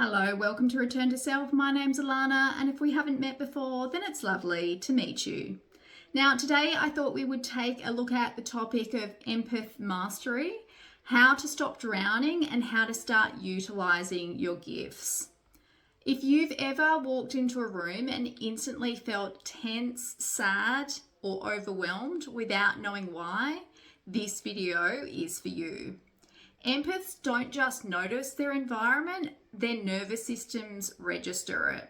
Hello, welcome to Return to Self. My name's Alana, and if we haven't met before, then it's lovely to meet you. Now, today I thought we would take a look at the topic of empath mastery, how to stop drowning, and how to start utilizing your gifts. If you've ever walked into a room and instantly felt tense, sad, or overwhelmed without knowing why, this video is for you. Empaths don't just notice their environment, their nervous systems register it.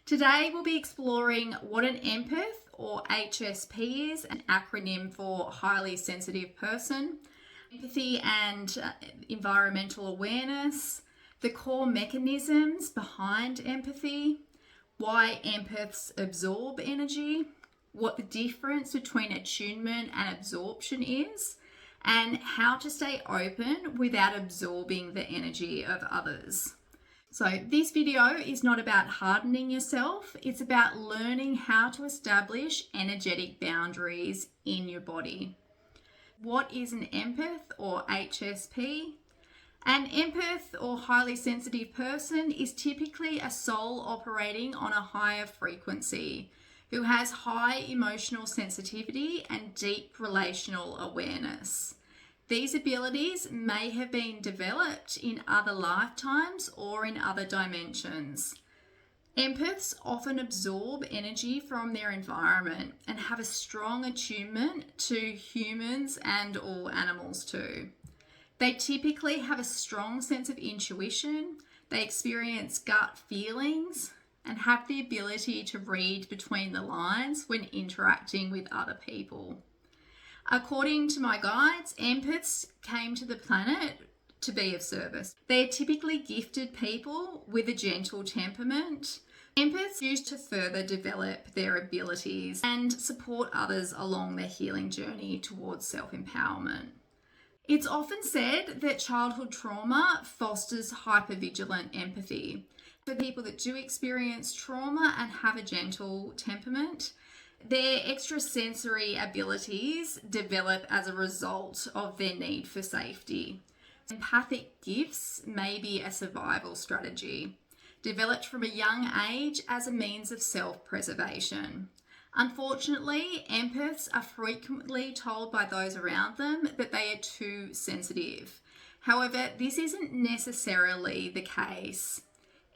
Today we'll be exploring what an empath or HSP is, an acronym for highly sensitive person, empathy and environmental awareness, the core mechanisms behind empathy, why empaths absorb energy, what the difference between attunement and absorption is, and how to stay open without absorbing the energy of others. So this video is not about hardening yourself, it's about learning how to establish energetic boundaries in your body. What is an empath or HSP? An empath or highly sensitive person is typically a soul operating on a higher frequency, who has high emotional sensitivity and deep relational awareness. These abilities may have been developed in other lifetimes or in other dimensions. Empaths often absorb energy from their environment and have a strong attunement to humans and all animals too. They typically have a strong sense of intuition, they experience gut feelings, and have the ability to read between the lines when interacting with other people. According to my guides, empaths came to the planet to be of service. They are typically gifted people with a gentle temperament. Empaths use to further develop their abilities and support others along their healing journey towards self-empowerment. It's often said that childhood trauma fosters hypervigilant empathy. For people that do experience trauma and have a gentle temperament, their extrasensory abilities develop as a result of their need for safety. Empathic gifts may be a survival strategy, developed from a young age as a means of self-preservation. Unfortunately, empaths are frequently told by those around them that they are too sensitive. However, this isn't necessarily the case.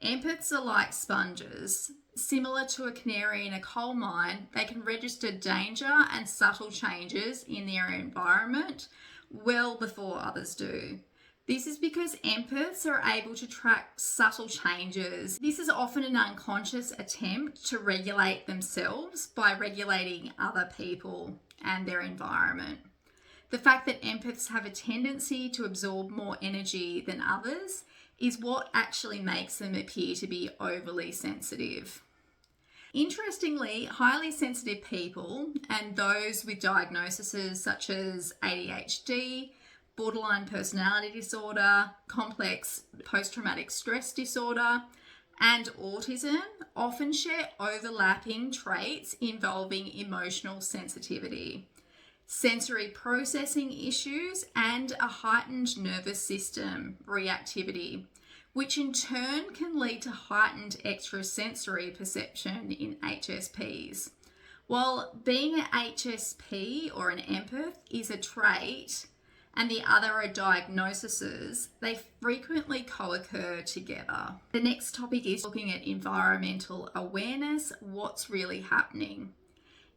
Empaths are like sponges. Similar to a canary in a coal mine, they can register danger and subtle changes in their environment well before others do. This is because empaths are able to track subtle changes. This is often an unconscious attempt to regulate themselves by regulating other people and their environment. The fact that empaths have a tendency to absorb more energy than others is what actually makes them appear to be overly sensitive. Interestingly, highly sensitive people and those with diagnoses such as ADHD, borderline personality disorder, complex post-traumatic stress disorder, and autism often share overlapping traits involving emotional sensitivity, sensory processing issues, and a heightened nervous system reactivity, which in turn can lead to heightened extrasensory perception in HSPs. While being an HSP or an empath is a trait and the other are diagnoses, they frequently co-occur together. The next topic is looking at environmental awareness, what's really happening.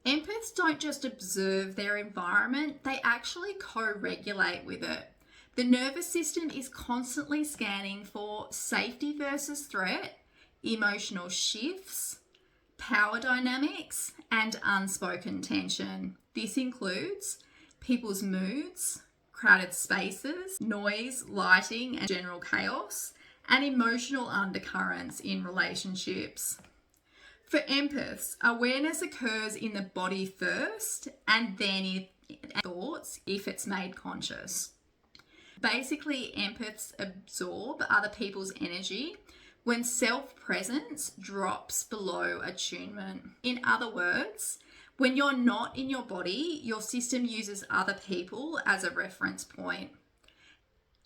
Empaths don't just observe their environment, they actually co-regulate with it. The nervous system is constantly scanning for safety versus threat, emotional shifts, power dynamics, and unspoken tension. This includes people's moods, crowded spaces, noise, lighting, and general chaos, and emotional undercurrents in relationships. For empaths, awareness occurs in the body first and then in thoughts if it's made conscious. Basically, empaths absorb other people's energy when self-presence drops below attunement. In other words, when you're not in your body, your system uses other people as a reference point.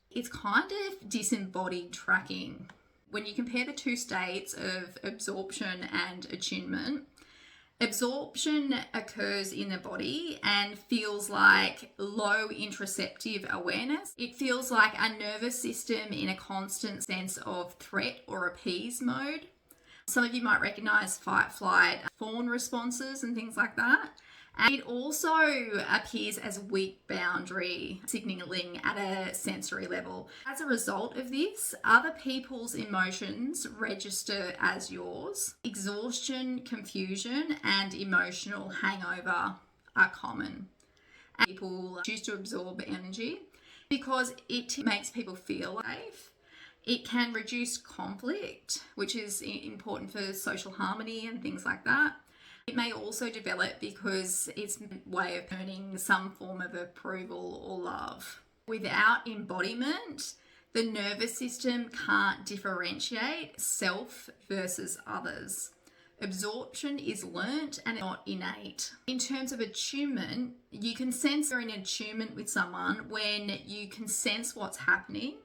It's kind of disembodied tracking. When you compare the two states of absorption and attunement, absorption occurs in the body and feels like low interoceptive awareness. It feels like a nervous system in a constant sense of threat or appease mode. Some of you might recognize fight, flight, fawn responses and things like that. And it also appears as weak boundary signaling at a sensory level. As a result of this, other people's emotions register as yours. Exhaustion, confusion, and emotional hangover are common. And people choose to absorb energy because it makes people feel safe. It can reduce conflict, which is important for social harmony and things like that. It may also develop because it's a way of earning some form of approval or love. Without embodiment, the nervous system can't differentiate self versus others. Absorption is learnt and not innate. In terms of attunement, you can sense you're in attunement with someone when you can sense what's happening.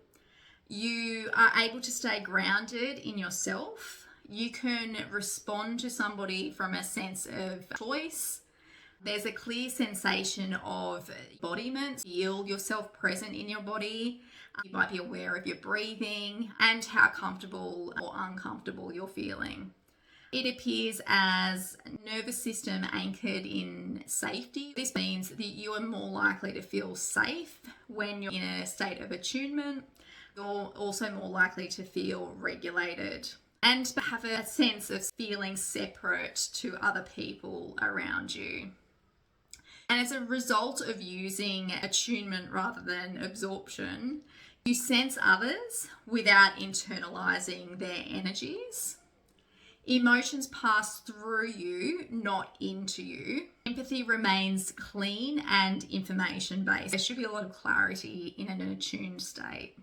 You are able to stay grounded in yourself. You can respond to somebody from a sense of choice. There's a clear sensation of embodiment. Feel yourself present in your body. You might be aware of your breathing and how comfortable or uncomfortable you're feeling. It appears as nervous system anchored in safety. This means that you are more likely to feel safe when you're in a state of attunement. You're also more likely to feel regulated and have a sense of feeling separate to other people around you. And as a result of using attunement rather than absorption, you sense others without internalizing their energies. Emotions pass through you, not into you. Empathy remains clean and information-based. There should be a lot of clarity in an attuned state.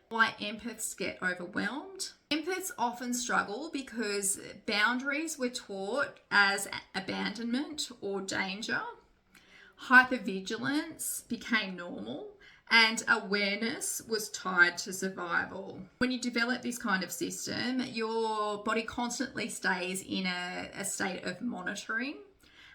Why empaths get overwhelmed. Empaths often struggle because boundaries were taught as abandonment or danger. Hypervigilance became normal and awareness was tied to survival. When you develop this kind of system, your body constantly stays in a state of monitoring.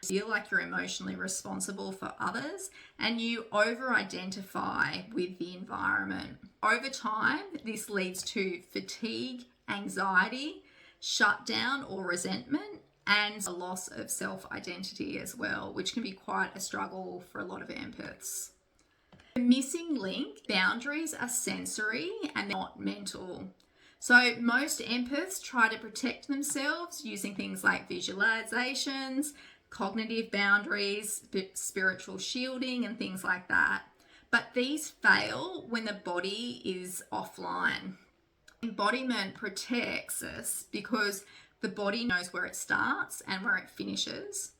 You feel like you're emotionally responsible for others and you over-identify with the environment. Over time, this leads to fatigue, anxiety, shutdown or resentment, and a loss of self-identity as well, which can be quite a struggle for a lot of empaths. The missing link, boundaries are sensory and not mental. So most empaths try to protect themselves using things like visualizations, cognitive boundaries, spiritual shielding, and things like that. But these fail when the body is offline. Embodiment protects us because the body knows where it starts and where it finishes.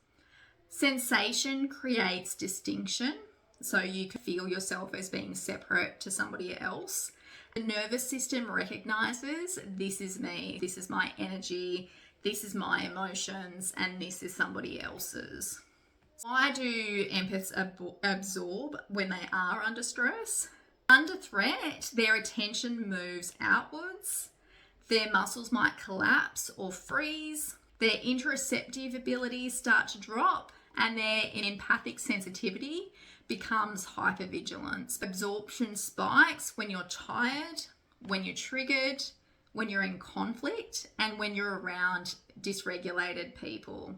Sensation creates distinction, so you can feel yourself as being separate to somebody else. The nervous system recognizes this is me, this is my energy, this is my emotions, and this is somebody else's. Why do empaths absorb when they are under stress? Under threat, their attention moves outwards. Their muscles might collapse or freeze. Their interoceptive abilities start to drop, and their empathic sensitivity becomes hypervigilance. Absorption spikes when you're tired, when you're triggered, when you're in conflict, and when you're around dysregulated people.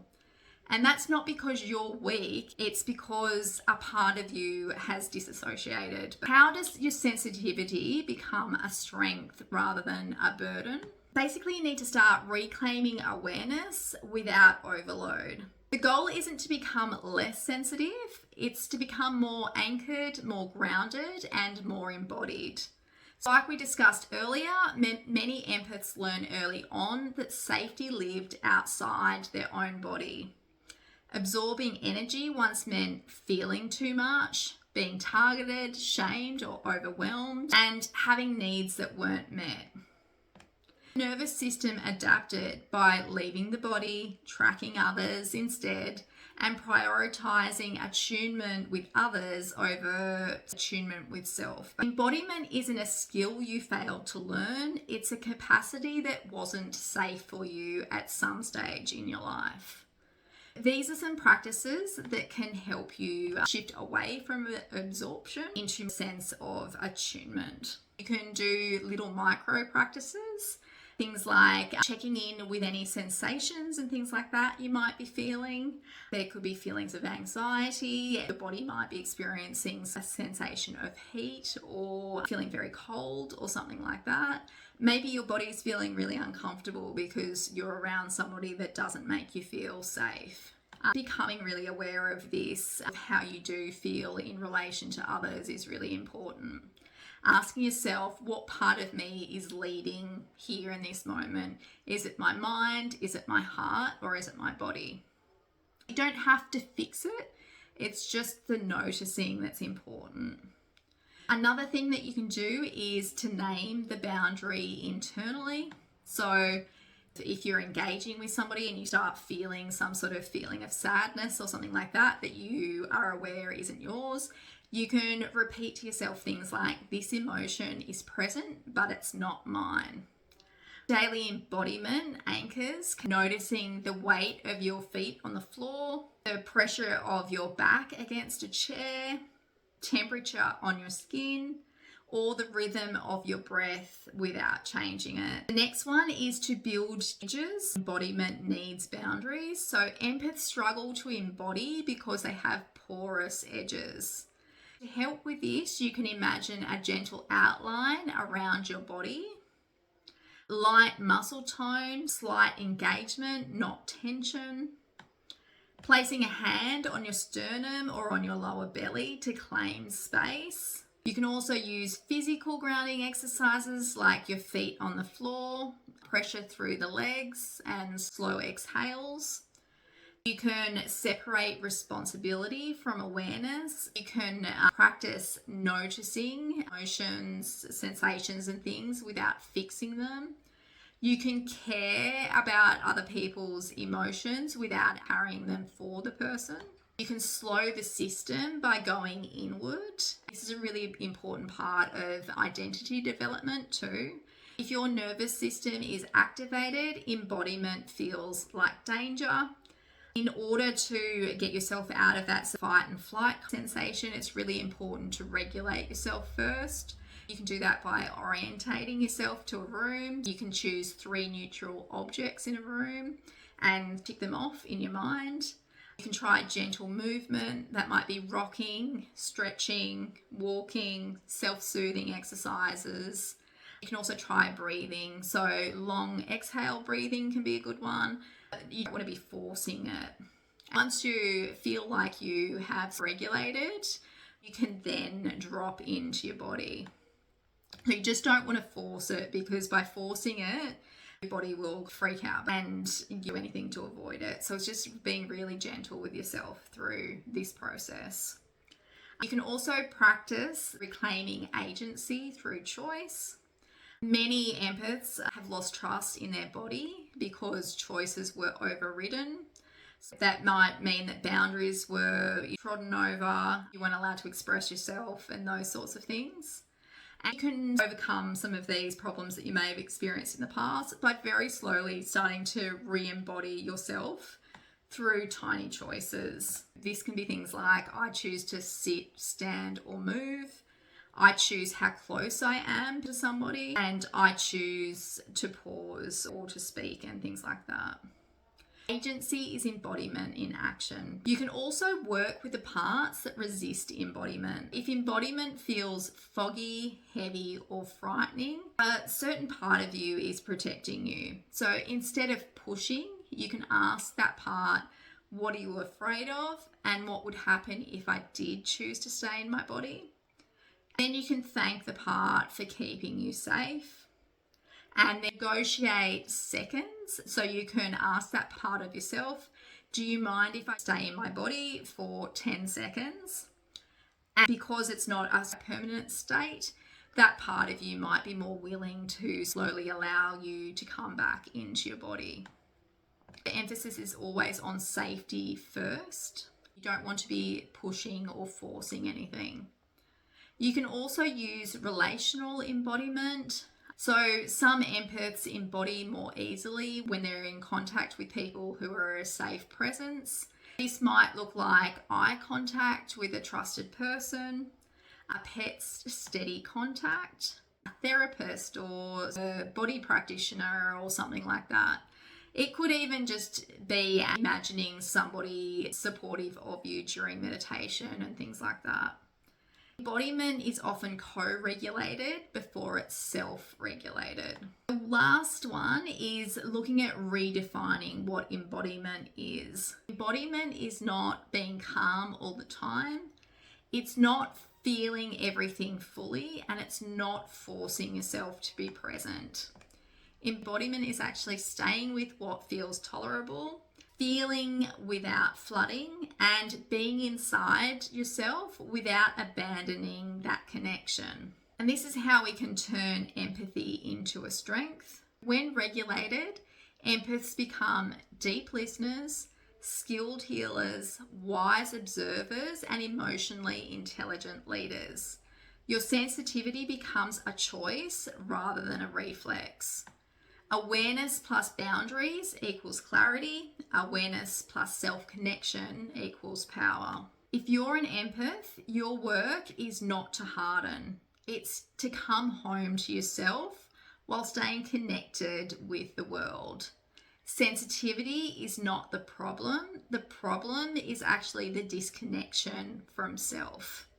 And that's not because you're weak, it's because a part of you has disassociated. But how does your sensitivity become a strength rather than a burden? Basically, you need to start reclaiming awareness without overload. The goal isn't to become less sensitive, it's to become more anchored, more grounded, and more embodied. So like we discussed earlier, many empaths learn early on that safety lived outside their own body. Absorbing energy once meant feeling too much, being targeted, shamed, or overwhelmed, and having needs that weren't met. Nervous system adapted by leaving the body, tracking others instead, and prioritizing attunement with others over attunement with self. Embodiment isn't a skill you failed to learn, it's a capacity that wasn't safe for you at some stage in your life. These are some practices that can help you shift away from absorption into a sense of attunement. You can do little micro practices, things like checking in with any sensations and things like that you might be feeling. There could be feelings of anxiety. Your body might be experiencing a sensation of heat or feeling very cold or something like that. Maybe your body's feeling really uncomfortable because you're around somebody that doesn't make you feel safe. Becoming really aware of this, of how you do feel in relation to others, is really important. Asking yourself, what part of me is leading here in this moment? Is it my mind? Is it my heart? Or is it my body? You don't have to fix it. It's just the noticing that's important. Another thing that you can do is to name the boundary internally. So if you're engaging with somebody and you start feeling some sort of feeling of sadness or something like that, that you are aware isn't yours, you can repeat to yourself things like, this emotion is present, but it's not mine. Daily embodiment anchors, noticing the weight of your feet on the floor, the pressure of your back against a chair, temperature on your skin, or the rhythm of your breath without changing it. The next one is to build edges. Embodiment needs boundaries. So empaths struggle to embody because they have porous edges. To help with this, you can imagine a gentle outline around your body, light muscle tone, slight engagement, not tension. Placing a hand on your sternum or on your lower belly to claim space. You can also use physical grounding exercises like your feet on the floor, pressure through the legs, and slow exhales. You can separate responsibility from awareness. You can practice noticing emotions, sensations, and things without fixing them. You can care about other people's emotions without carrying them for the person. You can slow the system by going inward. This is a really important part of identity development too. If your nervous system is activated, embodiment feels like danger. In order to get yourself out of that fight and flight sensation, it's really important to regulate yourself first. You can do that by orientating yourself to a room. You can choose 3 neutral objects in a room and tick them off in your mind. You can try gentle movement. That might be rocking, stretching, walking, self-soothing exercises. You can also try breathing. So long exhale breathing can be a good one. You don't want to be forcing it. Once you feel like you have regulated, you can then drop into your body. You just don't want to force it, because by forcing it, your body will freak out and do anything to avoid it. So it's just being really gentle with yourself through this process. You can also practice reclaiming agency through choice. Many empaths have lost trust in their body because choices were overridden. So that might mean that boundaries were trodden over, you weren't allowed to express yourself and those sorts of things. And you can overcome some of these problems that you may have experienced in the past by very slowly starting to re-embody yourself through tiny choices. This can be things like, I choose to sit, stand, or move. I choose how close I am to somebody, and I choose to pause or to speak and things like that. Agency is embodiment in action. You can also work with the parts that resist embodiment. If embodiment feels foggy, heavy, or frightening, a certain part of you is protecting you. So instead of pushing, you can ask that part, what are you afraid of? And what would happen if I did choose to stay in my body? Then you can thank the part for keeping you safe and negotiate seconds. So you can ask that part of yourself, do you mind if I stay in my body for 10 seconds? And because it's not a permanent state, that part of you might be more willing to slowly allow you to come back into your body. The emphasis is always on safety first. You don't want to be pushing or forcing anything. You can also use relational embodiment. So some empaths embody more easily when they're in contact with people who are a safe presence. This might look like eye contact with a trusted person, a pet's steady contact, a therapist or a body practitioner or something like that. It could even just be imagining somebody supportive of you during meditation and things like that. Embodiment is often co-regulated before it's self-regulated. The last one is looking at redefining what embodiment is. Embodiment is not being calm all the time. It's not feeling everything fully, and it's not forcing yourself to be present. Embodiment is actually staying with what feels tolerable, feeling without flooding, and being inside yourself without abandoning that connection. And this is how we can turn empathy into a strength. When regulated, empaths become deep listeners, skilled healers, wise observers, and emotionally intelligent leaders. Your sensitivity becomes a choice rather than a reflex. Awareness plus boundaries equals clarity. Awareness plus self-connection equals power. If you're an empath, your work is not to harden. It's to come home to yourself while staying connected with the world. Sensitivity is not the problem. The problem is actually the disconnection from self.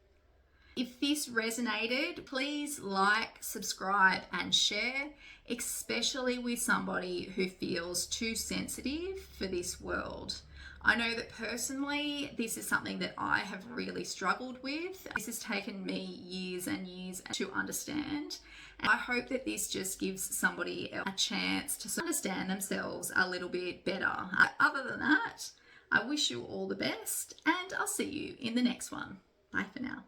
If this resonated, please like, subscribe, and share, especially with somebody who feels too sensitive for this world. I know that personally, this is something that I have really struggled with. This has taken me years and years to understand. And I hope that this just gives somebody a chance to understand themselves a little bit better. Other than that, I wish you all the best, and I'll see you in the next one. Bye for now.